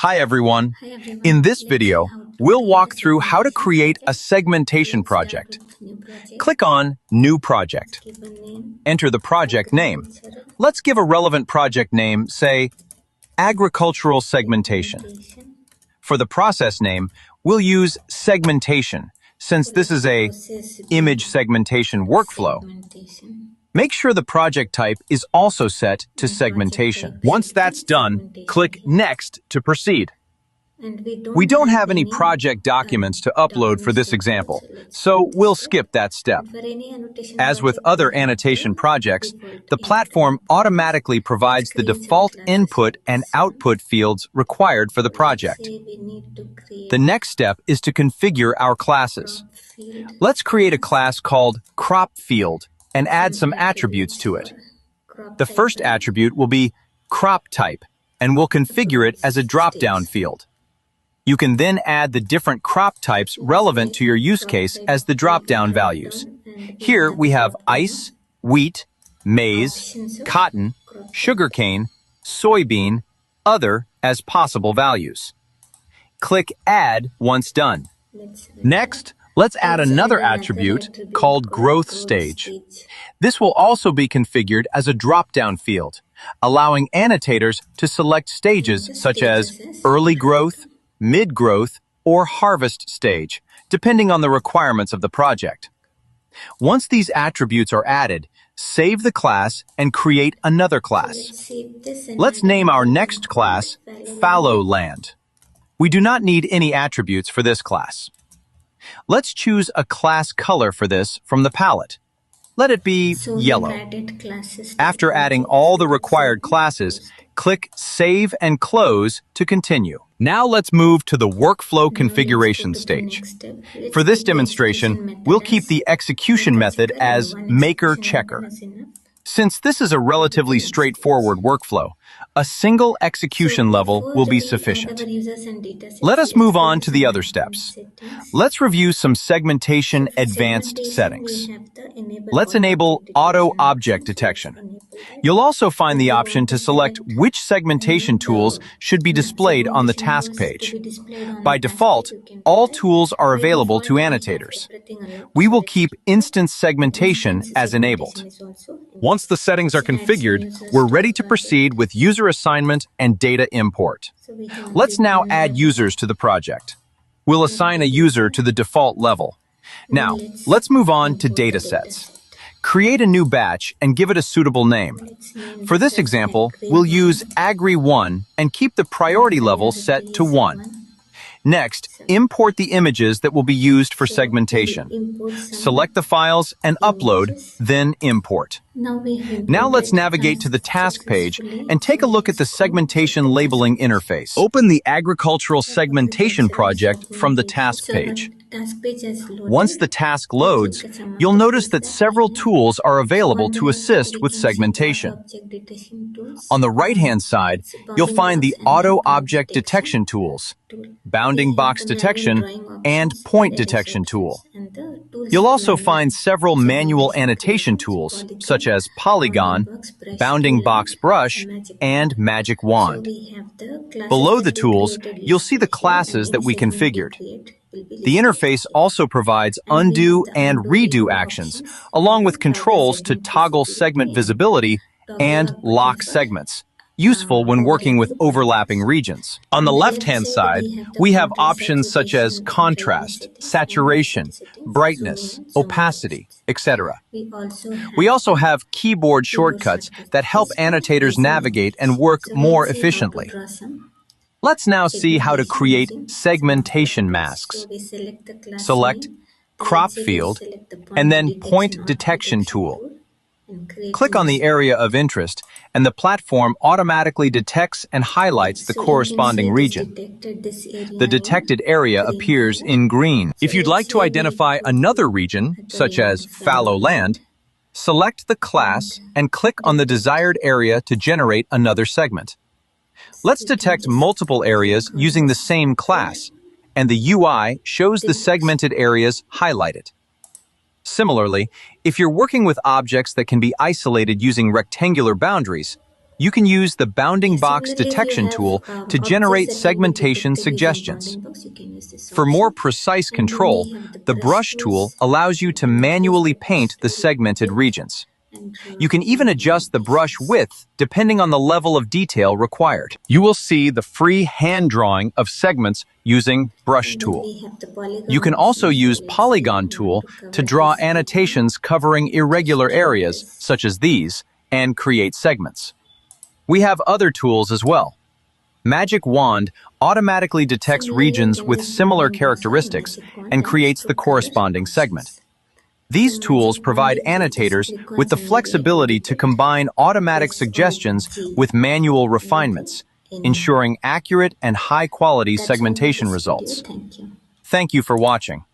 Hi everyone. Hi everyone. In this Let's video, see how to we'll create walk a through how to create a segmentation segmentation project. Let's start with new project. Click on New Project. Give a name. Enter the project name. Agricultural Let's give a relevant project name, say, Agricultural Segmentation. segmentation. For the process name, we'll use Segmentation, since For this the is a process image segmentation workflow. segmentation. Make sure the project type is also set to And segmentation. project type Once set that's to done, segmentation click here. Next to proceed. And We don't have any any project documents to upload for documents this to upload, example, let's so we'll step. skip that step. And for any annotation As with project, other we have annotation the projects, default the platform input. automatically provides the Let's create some default classes input like and this one. output fields required for the Let's project. say we need to create The next step is to configure our classes. crop field. Let's create a class called crop field and add some Some attributes to it. for crop The type first and attribute will be crop type, and we'll configure it as a drop-down stage. field. You can then add the different crop types relevant to your use case as the drop-down values. Here we have ice, wheat, maize, Options of cotton, crop type. sugarcane, soybean, other as possible values. Click Add once done. Next, let's add another attribute called growth stage. This will also be configured as a drop-down field, allowing annotators to select stages such as early growth, mid-growth, or harvest stage, depending on the requirements of the project. Once these attributes are added, save the class and create another class. Let's name our next class Fallow Land. We do not need any attributes for this class. Let's choose a class color for this from the palette. Let it be yellow. After adding all the required classes, click Save and Close to continue. Now let's move to the workflow configuration stage. For this demonstration, we'll keep the execution method as maker checker. Since this is a relatively straightforward workflow, a single execution level will be sufficient. Let us move on to the other steps. Let's review some segmentation advanced settings. Let's enable auto object detection. You'll also find the option to select which segmentation tools should be displayed on the task page. By default, all tools are available to annotators. We will keep instance segmentation as enabled. Once the settings are configured, we're ready to proceed with user assignment and data import. Let's now add users to the project. We'll assign a user to the default level. Now, let's move on to datasets. Create a new batch and give it a suitable name. For this example, we'll use Agri1 and keep the priority level set to 1. Next, import the images that will be used for segmentation. Select the files and upload, then import. Now let's navigate to the task page and take a look at the segmentation labeling interface. Open the Agricultural Segmentation project from the task page. Once the task loads, you'll notice that several tools are available to assist with segmentation. On the right-hand side, you'll find the Auto Object Detection tools, Bounding Box Detection, and Point Detection tool. You'll also find several manual annotation tools, such as Polygon, Bounding Box Brush, and Magic Wand. Below the tools, you'll see the classes that we configured. The interface also provides undo and redo actions, along with controls to toggle segment visibility and lock segments, useful when working with overlapping regions. On the left-hand side, we have options such as contrast, saturation, brightness, opacity, etc. We also have keyboard shortcuts that help annotators navigate and work more efficiently. Let's now see how to create segmentation masks. Select Crop Field and then Point Detection tool. Click on the area of interest and the platform automatically detects and highlights the corresponding region. The detected area appears in green. If you'd like to identify another region, such as fallow land, select the class and click on the desired area to generate another segment. Let's detect multiple areas using the same class, and the UI shows the segmented areas highlighted. Similarly, if you're working with objects that can be isolated using rectangular boundaries, You can use the bounding Yes, box similarly, if you detection have tool to objects generate that can be segmentation detected using suggestions. bounding box, you can use this For more option. precise And then control, we have the the brush brush tool tools. allows you You to can increase manually the brush paint the tool segmented width regions. and You can even line adjust the brush annotations. width depending on the level of detail required. You will see the free hand drawing of segments using Brush And then tool. we have the You polygon can also option. So use let's say polygon we want tool to to cover draw this polygon. annotations covering Just irregular draw areas, this. such as these, and create segments. We have other tools as well. Magic Wand automatically detects Similarly, you regions can with use similar bounding box or characteristics magic wand and tools creates to the color corresponding segment. options. So These magic tools wand, provide you just annotators click with once the and it will flexibility to detect combine automatic this or suggestions G, with manual anything refinements, in. ensuring accurate and high-quality That's all for segmentation this video. results. Thank you. Thank you for watching.